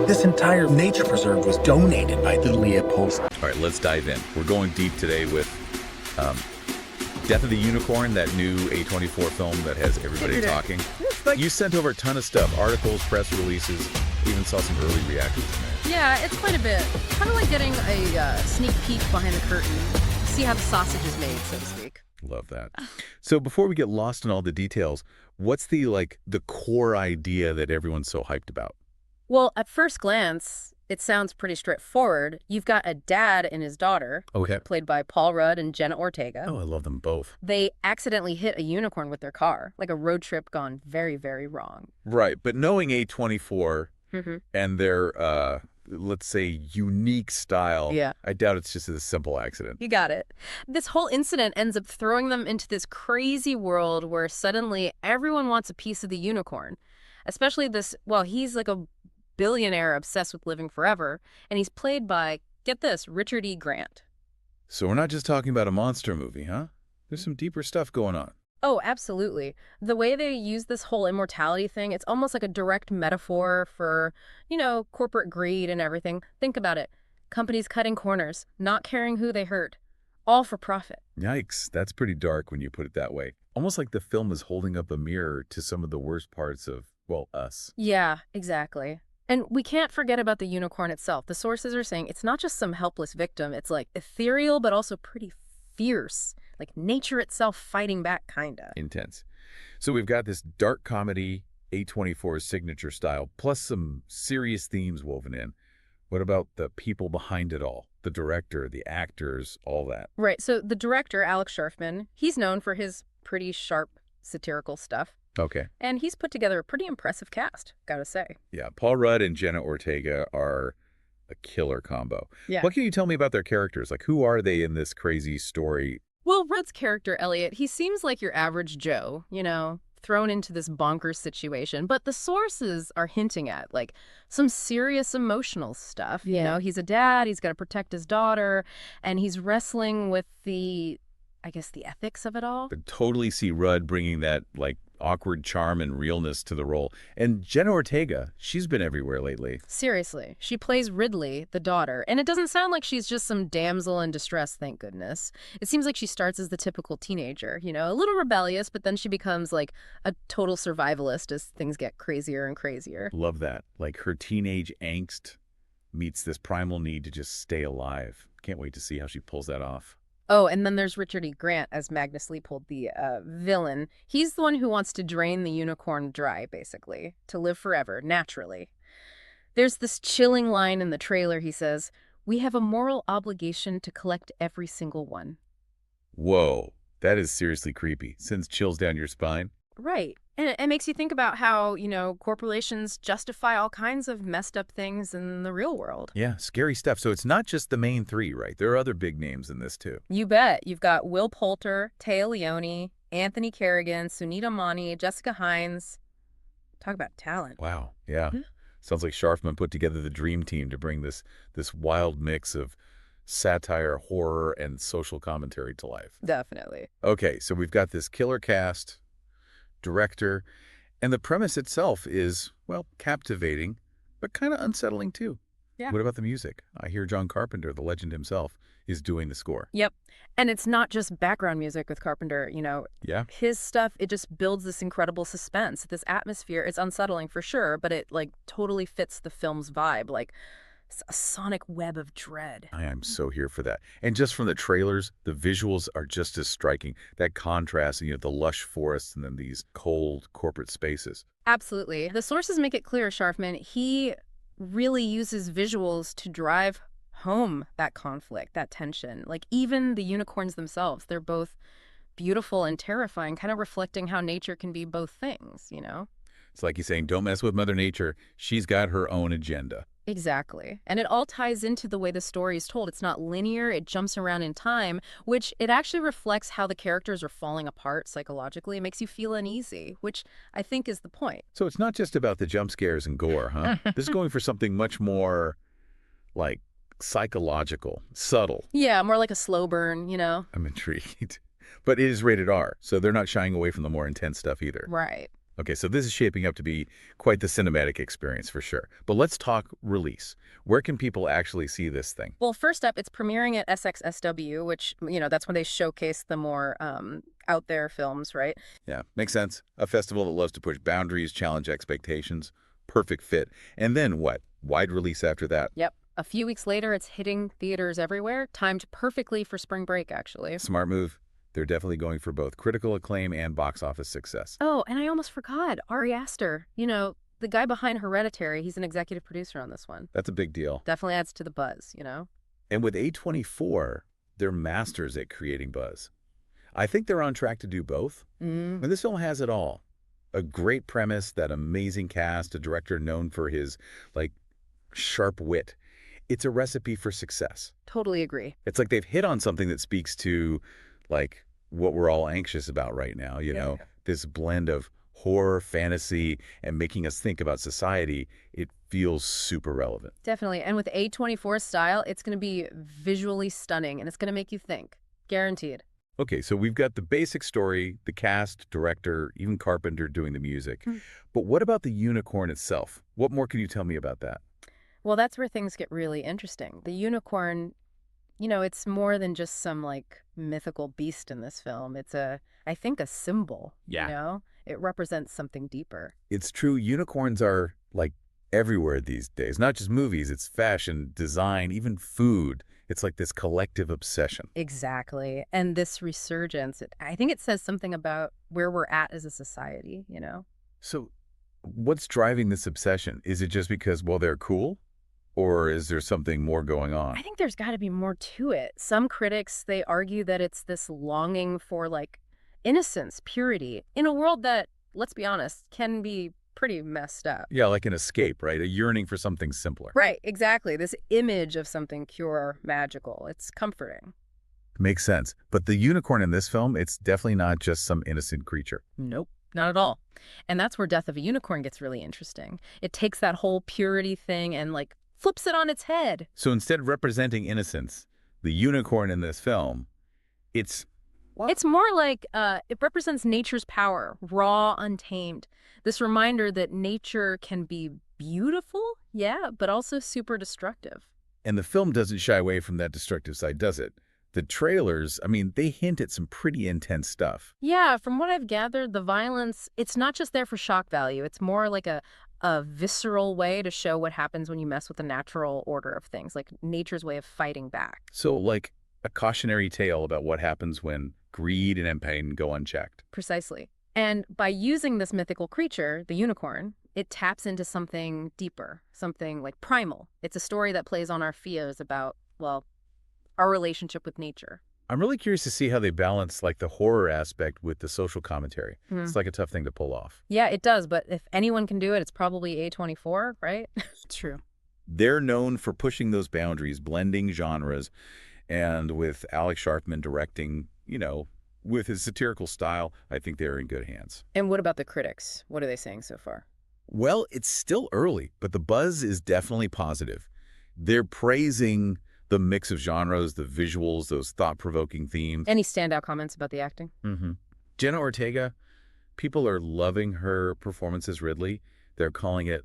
This entire nature preserve was donated by the Leopold. All right, let's dive in. We're going deep today with Death of the Unicorn, that new A24 film that has everybody talking. You sent over a ton of stuff, articles, press releases, even saw some early reactions in there. Yeah, it's quite a bit. Kind of like getting a sneak peek behind the curtain. See how the sausage is made, so to speak. Love that. So before we get lost in all the details, what's the core idea that everyone's so hyped about? Well, at first glance, it sounds pretty straightforward. You've got a dad and his daughter, played by Paul Rudd and Jenna Ortega. Oh, I love them both. They accidentally hit a unicorn with their car, like a road trip gone very, very wrong. Right, but knowing A24 and their, let's say, unique style, I doubt it's just a simple accident. You got it. This whole incident ends up throwing them into this crazy world where suddenly everyone wants a piece of the unicorn. Especially this, well, he's like a billionaire obsessed with living forever, and he's played by, get this, Richard E. Grant. So we're not just talking about a monster movie, huh? There's some deeper stuff going on. Oh, absolutely. The way they use this whole immortality thing, it's almost like a direct metaphor for, corporate greed and everything. Think about it. Companies cutting corners, not caring who they hurt, all for profit. Yikes, that's pretty dark when you put it that way. Almost like the film is holding up a mirror to some of the worst parts of, well, us. Yeah, exactly. And we can't forget about the unicorn itself. The sources are saying it's not just some helpless victim. It's like ethereal, but also pretty fierce. Like nature itself fighting back, kinda. Intense. So we've got this dark comedy, A24's signature style, plus some serious themes woven in. What about the people behind it all? The director, the actors, all that. Right. So the director, Alex Scharfman, he's known for his pretty sharp satirical stuff. Okay. And he's put together a pretty impressive cast, gotta say. Yeah, Paul Rudd and Jenna Ortega are a killer combo. Yeah. What can you tell me about their characters? Like, who are they in this crazy story? Well, Rudd's character, Elliot, he seems like your average Joe, thrown into this bonkers situation. But the sources are hinting at, like, some serious emotional stuff. Yeah. He's a dad, he's got to protect his daughter, and he's wrestling with the ethics of it all. I totally see Rudd bringing that, awkward charm and realness to the role. And Jenna Ortega, she's been everywhere lately. Seriously. She plays Ridley, the daughter, and it doesn't sound like she's just some damsel in distress, thank goodness. It seems like she starts as the typical teenager, a little rebellious, but then she becomes like a total survivalist as things get crazier and crazier. Love that. Like her teenage angst meets this primal need to just stay alive. Can't wait to see how she pulls that off. Oh, and then there's Richard E. Grant as Magnus Leopold, the villain. He's the one who wants to drain the unicorn dry, basically, to live forever, naturally. There's this chilling line in the trailer. He says, "We have a moral obligation to collect every single one." Whoa, that is seriously creepy. Sends chills down your spine. Right. And it makes you think about how, corporations justify all kinds of messed up things in the real world. Yeah, scary stuff. So it's not just the main three, right? There are other big names in this, too. You bet. You've got Will Poulter, Téa Leoni, Anthony Kerrigan, Sunita Mani, Jessica Hines. Talk about talent. Wow. Yeah. Sounds like Scharfman put together the dream team to bring this wild mix of satire, horror, and social commentary to life. Definitely. Okay, so we've got this killer cast, director, and the premise itself is, well, captivating, but kind of unsettling too. Yeah. What about the music? I hear John Carpenter, the legend himself, is doing the score. Yep. And it's not just background music with Carpenter, Yeah. His stuff, it just builds this incredible suspense, this atmosphere. It's unsettling for sure, but it totally fits the film's vibe, like a sonic web of dread. I am so here for that. And just from the trailers, the visuals are just as striking. That contrast, the lush forests and then these cold corporate spaces. Absolutely. The sources make it clear, Scharfman, he really uses visuals to drive home that conflict, that tension. Like even the unicorns themselves, they're both beautiful and terrifying, kind of reflecting how nature can be both things, It's like he's saying, don't mess with Mother Nature. She's got her own agenda. Exactly. And it all ties into the way the story is told. It's not linear. It jumps around in time, which it actually reflects how the characters are falling apart psychologically. It makes you feel uneasy, which I think is the point. So it's not just about the jump scares and gore, huh? This is going for something much more, psychological, subtle. Yeah, more like a slow burn, I'm intrigued. But it is rated R, so they're not shying away from the more intense stuff either. Right. Okay, so this is shaping up to be quite the cinematic experience for sure. But let's talk release. Where can people actually see this thing? Well, first up, it's premiering at SXSW, which, that's when they showcase the more out there films, right? Yeah, makes sense. A festival that loves to push boundaries, challenge expectations. Perfect fit. And then what? Wide release after that. Yep. A few weeks later, it's hitting theaters everywhere, timed perfectly for spring break, actually. Smart move. They're definitely going for both critical acclaim and box office success. Oh, and I almost forgot, Ari Aster. The guy behind Hereditary, he's an executive producer on this one. That's a big deal. Definitely adds to the buzz. And with A24, they're masters at creating buzz. I think they're on track to do both. And this film has it all. A great premise, that amazing cast, a director known for his, sharp wit. It's a recipe for success. Totally agree. It's like they've hit on something that speaks to, what we're all anxious about right now, this blend of horror, fantasy, and making us think about society. It feels super relevant. Definitely. And with A24's style, it's going to be visually stunning, and it's going to make you think. Guaranteed. Okay, so we've got the basic story, the cast, director, even Carpenter doing the music. But what about the unicorn itself? What more can you tell me about that? Well, that's where things get really interesting. The unicorn, it's more than just some, mythical beast in this film. It's I think, a symbol. Yeah. It represents something deeper. It's true. Unicorns are, everywhere these days. Not just movies. It's fashion, design, even food. It's like this collective obsession. Exactly. And this resurgence, I think it says something about where we're at as a society. So what's driving this obsession? Is it just because, they're cool? Or is there something more going on? I think there's got to be more to it. Some critics, they argue that it's this longing for, innocence, purity, in a world that, let's be honest, can be pretty messed up. Yeah, like an escape, right? A yearning for something simpler. Right, exactly. This image of something pure, magical. It's comforting. Makes sense. But the unicorn in this film, it's definitely not just some innocent creature. Nope, not at all. And that's where Death of a Unicorn gets really interesting. It takes that whole purity thing and, flips it on its head. So instead of representing innocence, the unicorn in this film, it's more like it represents nature's power, raw, untamed. This reminder that nature can be beautiful, yeah, but also super destructive. And the film doesn't shy away from that destructive side, does it? The trailers, they hint at some pretty intense stuff. Yeah, from what I've gathered, the violence, it's not just there for shock value. It's more like a visceral way to show what happens when you mess with the natural order of things, like nature's way of fighting back. So, a cautionary tale about what happens when greed and pain go unchecked. Precisely. And by using this mythical creature, the unicorn, it taps into something deeper, something primal. It's a story that plays on our fears about, our relationship with nature. I'm really curious to see how they balance the horror aspect with the social commentary. It's a tough thing to pull off. Yeah, it does. But if anyone can do it, it's probably A24, right? True. They're known for pushing those boundaries, blending genres, and with Alex Scharfman directing, with his satirical style, I think they're in good hands. And what about the critics? What are they saying so far? Well, it's still early, but the buzz is definitely positive. They're praising the mix of genres, the visuals, those thought-provoking themes. Any standout comments about the acting? Jenna Ortega, people are loving her performance as Ridley. They're calling it,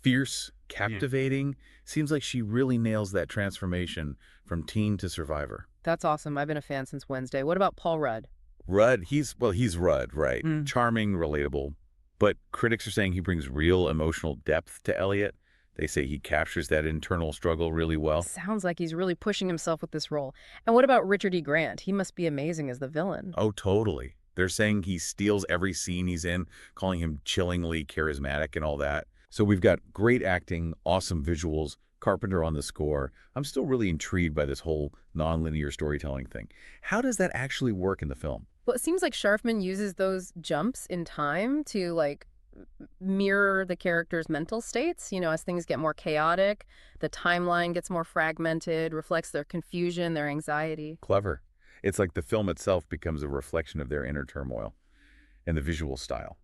fierce, captivating. Seems like she really nails that transformation from teen to survivor. That's awesome. I've been a fan since Wednesday. What about Paul Rudd? Rudd, he's Rudd, right? Charming, relatable. But critics are saying he brings real emotional depth to Elliot. They say he captures that internal struggle really well. Sounds like he's really pushing himself with this role. And what about Richard E. Grant? He must be amazing as the villain. Oh, totally. They're saying he steals every scene he's in, calling him chillingly charismatic and all that. So we've got great acting, awesome visuals, Carpenter on the score. I'm still really intrigued by this whole nonlinear storytelling thing. How does that actually work in the film? Well, it seems like Scharfman uses those jumps in time to, mirror the characters' mental states. As things get more chaotic, the timeline gets more fragmented, reflects their confusion, their anxiety. Clever. It's like the film itself becomes a reflection of their inner turmoil and the visual style.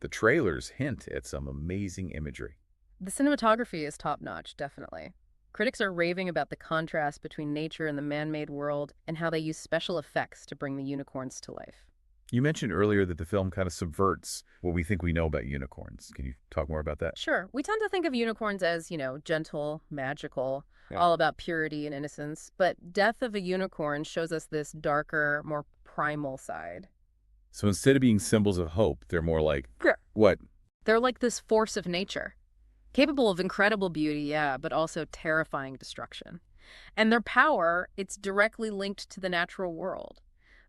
The trailers hint at some amazing imagery. The cinematography is top-notch, definitely. Critics are raving about the contrast between nature and the man-made world and how they use special effects to bring the unicorns to life. You mentioned earlier that the film kind of subverts what we think we know about unicorns. Can you talk more about that? Sure, we tend to think of unicorns as, gentle, magical, all about purity and innocence, but Death of a Unicorn shows us this darker, more primal side. So instead of being symbols of hope, they're more like, Yeah. what? They're like this force of nature, capable of incredible beauty, yeah, but also terrifying destruction. And their power, it's directly linked to the natural world.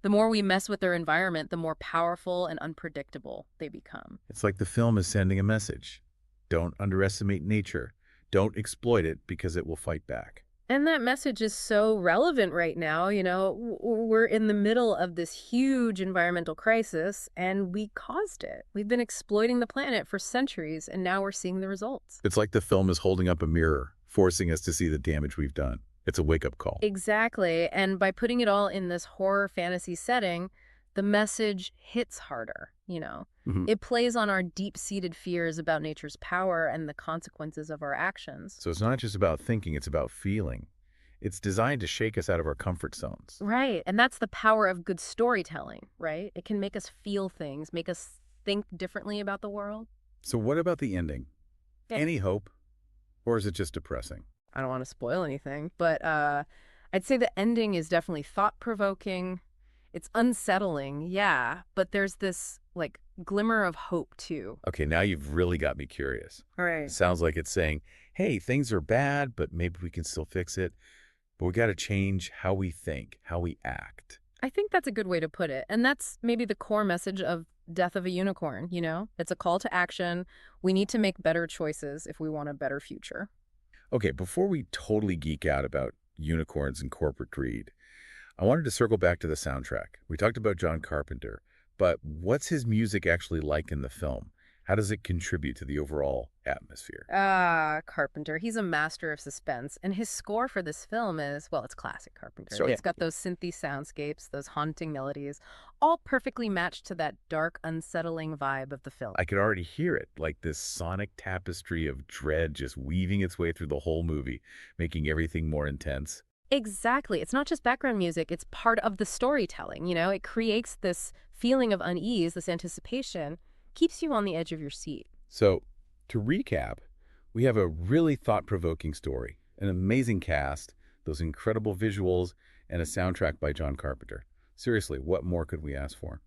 The more we mess with their environment, the more powerful and unpredictable they become. It's like the film is sending a message. Don't underestimate nature. Don't exploit it because it will fight back. And that message is so relevant right now. We're in the middle of this huge environmental crisis, and we caused it. We've been exploiting the planet for centuries, and now we're seeing the results. It's like the film is holding up a mirror, forcing us to see the damage we've done. It's a wake-up call. Exactly. And by putting it all in this horror fantasy setting, the message hits harder. It plays on our deep-seated fears about nature's power and the consequences of our actions. So it's not just about thinking, it's about feeling. It's designed to shake us out of our comfort zones. Right. And that's the power of good storytelling, right? It can make us feel things, make us think differently about the world. So what about the ending? Yeah. Any hope? Or is it just depressing? I don't want to spoil anything, but I'd say the ending is definitely thought-provoking. It's unsettling, yeah, but there's this, glimmer of hope, too. Okay, now you've really got me curious. All right. It sounds like it's saying, hey, things are bad, but maybe we can still fix it. But we got to change how we think, how we act. I think that's a good way to put it. And that's maybe the core message of Death of a Unicorn. It's a call to action. We need to make better choices if we want a better future. Okay, before we totally geek out about unicorns and corporate greed, I wanted to circle back to the soundtrack. We talked about John Carpenter, but what's his music actually like in the film? How does it contribute to the overall atmosphere? Carpenter. He's a master of suspense. And his score for this film is, well, it's classic Carpenter. Sure. It's got those synthy soundscapes, those haunting melodies, all perfectly matched to that dark, unsettling vibe of the film. I could already hear it, like this sonic tapestry of dread just weaving its way through the whole movie, making everything more intense. Exactly. It's not just background music. It's part of the storytelling. It creates this feeling of unease, this anticipation, keeps you on the edge of your seat. So, to recap, we have a really thought-provoking story, an amazing cast, those incredible visuals, and a soundtrack by John Carpenter. Seriously, what more could we ask for?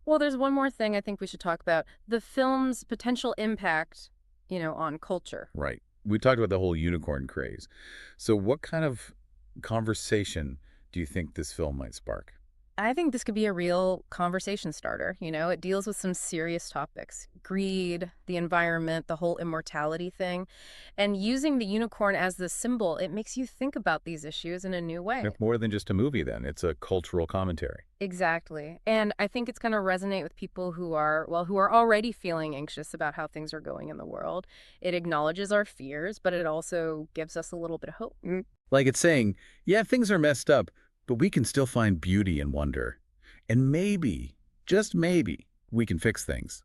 Well, there's one more thing I think we should talk about. The film's potential impact, on culture. Right. We talked about the whole unicorn craze. So what kind of conversation do you think this film might spark? I think this could be a real conversation starter. It deals with some serious topics. Greed, the environment, the whole immortality thing. And using the unicorn as the symbol, it makes you think about these issues in a new way. It's more than just a movie then. It's a cultural commentary. Exactly. And I think it's going to resonate with people who are already feeling anxious about how things are going in the world. It acknowledges our fears, but it also gives us a little bit of hope. Like it's saying, yeah, things are messed up, but we can still find beauty and wonder. And maybe, just maybe, we can fix things.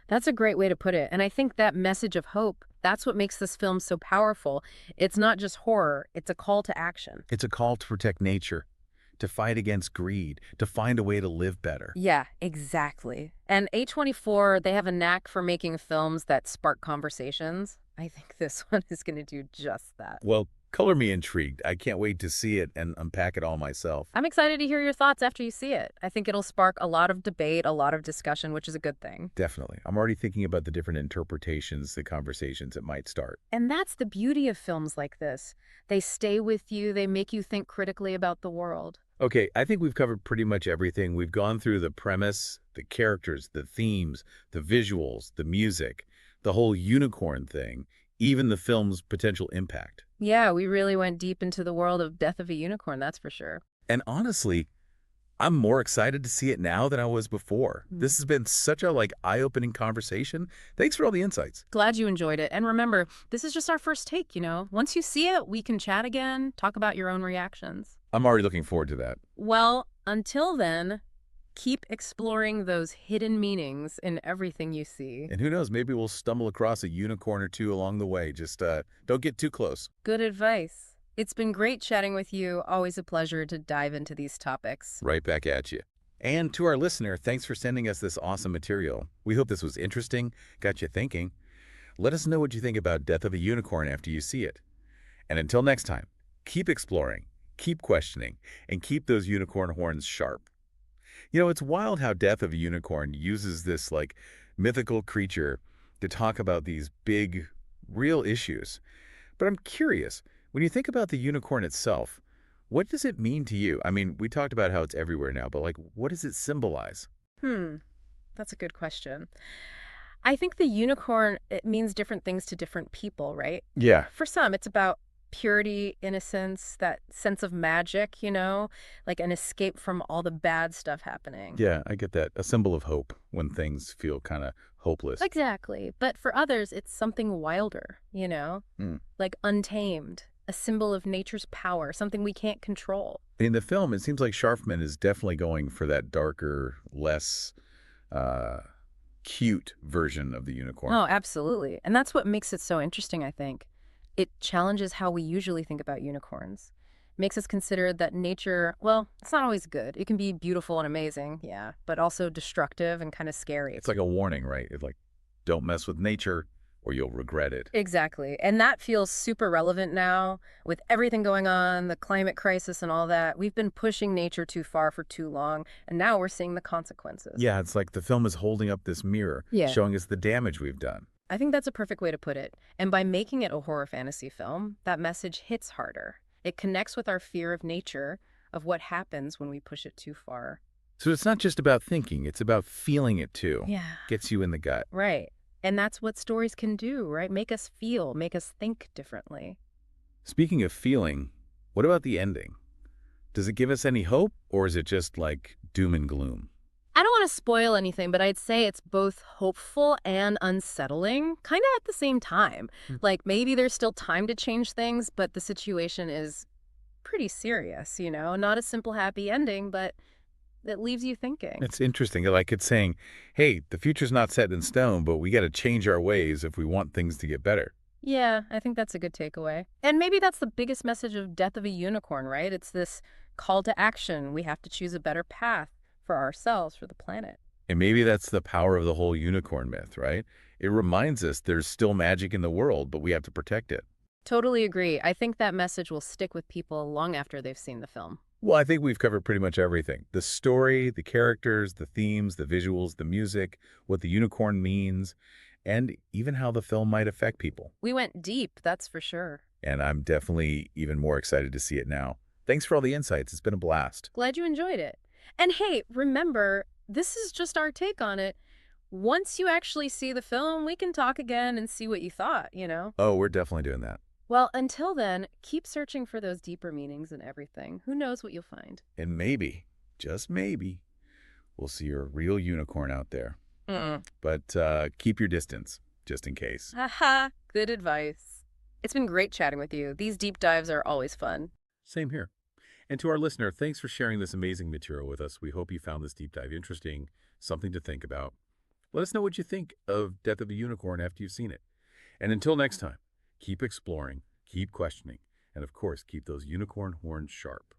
That's a great way to put it. And I think that message of hope, that's what makes this film so powerful. It's not just horror, it's a call to action. It's a call to protect nature, to fight against greed, to find a way to live better. Yeah, exactly. And A24, they have a knack for making films that spark conversations. I think this one is going to do just that. Well, color me intrigued. I can't wait to see it and unpack it all myself. I'm excited to hear your thoughts after you see it. I think it'll spark a lot of debate, a lot of discussion, which is a good thing. Definitely. I'm already thinking about the different interpretations, the conversations it might start. And that's the beauty of films like this. They stay with you. They make you think critically about the world. Okay, I think we've covered pretty much everything. We've gone through the premise, the characters, the themes, the visuals, the music, the whole unicorn thing, even the film's potential impact. Yeah, we really went deep into the world of Death of a Unicorn, that's for sure. And honestly, I'm more excited to see it now than I was before. This has been such a eye-opening conversation. Thanks for all the insights. Glad you enjoyed it. And remember, this is just our first take, Once you see it, we can chat again, talk about your own reactions. I'm already looking forward to that. Well, until then, keep exploring those hidden meanings in everything you see. And who knows, maybe we'll stumble across a unicorn or two along the way. Just don't get too close. Good advice. It's been great chatting with you. Always a pleasure to dive into these topics. Right back at you. And to our listener, thanks for sending us this awesome material. We hope this was interesting, got you thinking. Let us know what you think about Death of a Unicorn after you see it. And until next time, keep exploring, keep questioning, and keep those unicorn horns sharp. You know, it's wild how Death of a Unicorn uses this, like, mythical creature to talk about these big, real issues. But I'm curious, when you think about the unicorn itself, what does it mean to you? I mean, we talked about how it's everywhere now, but, like, what does it symbolize? That's a good question. I think the unicorn, it means different things to different people, right? Yeah. For some, it's about purity, innocence, that sense of magic, like an escape from all the bad stuff happening. Yeah, I get that. A symbol of hope when things feel kind of hopeless. Exactly. But for others, it's something wilder, like untamed, a symbol of nature's power, something we can't control. In the film, it seems like Scharfman is definitely going for that darker, less cute version of the unicorn. Oh, absolutely. And that's what makes it so interesting, I think. It challenges how we usually think about unicorns. Makes us consider that nature, well, it's not always good. It can be beautiful and amazing, yeah, but also destructive and kind of scary. It's like a warning, right? It's like, don't mess with nature or you'll regret it. Exactly. And that feels super relevant now with everything going on, the climate crisis and all that. We've been pushing nature too far for too long, and now we're seeing the consequences. Yeah, it's like the film is holding up this mirror, showing us the damage we've done. I think that's a perfect way to put it. And by making it a horror fantasy film, that message hits harder. It connects with our fear of nature, of what happens when we push it too far. So it's not just about thinking, it's about feeling it too. Yeah. Gets you in the gut. Right. And that's what stories can do, right? Make us feel, make us think differently. Speaking of feeling, what about the ending? Does it give us any hope, or is it just like doom and gloom? I don't want to spoil anything, but I'd say it's both hopeful and unsettling, kind of at the same time. Like maybe there's still time to change things, but the situation is pretty serious, Not a simple happy ending, but it leaves you thinking. It's interesting. Like it's saying, hey, the future's not set in stone, but we got to change our ways if we want things to get better. Yeah, I think that's a good takeaway. And maybe that's the biggest message of Death of a Unicorn, right? It's this call to action. We have to choose a better path for ourselves, for the planet. And maybe that's the power of the whole unicorn myth, right? It reminds us there's still magic in the world, but we have to protect it. Totally agree. I think that message will stick with people long after they've seen the film. Well, I think we've covered pretty much everything. The story, the characters, the themes, the visuals, the music, what the unicorn means, and even how the film might affect people. We went deep, that's for sure. And I'm definitely even more excited to see it now. Thanks for all the insights. It's been a blast. Glad you enjoyed it. And hey, remember, this is just our take on it. Once you actually see the film, we can talk again and see what you thought, Oh, we're definitely doing that. Well, until then, keep searching for those deeper meanings in everything. Who knows what you'll find? And maybe, just maybe, we'll see a real unicorn out there. But keep your distance, just in case. Haha, good advice. It's been great chatting with you. These deep dives are always fun. Same here. And to our listener, thanks for sharing this amazing material with us. We hope you found this deep dive interesting, something to think about. Let us know what you think of Death of a Unicorn after you've seen it. And until next time, keep exploring, keep questioning, and of course, keep those unicorn horns sharp.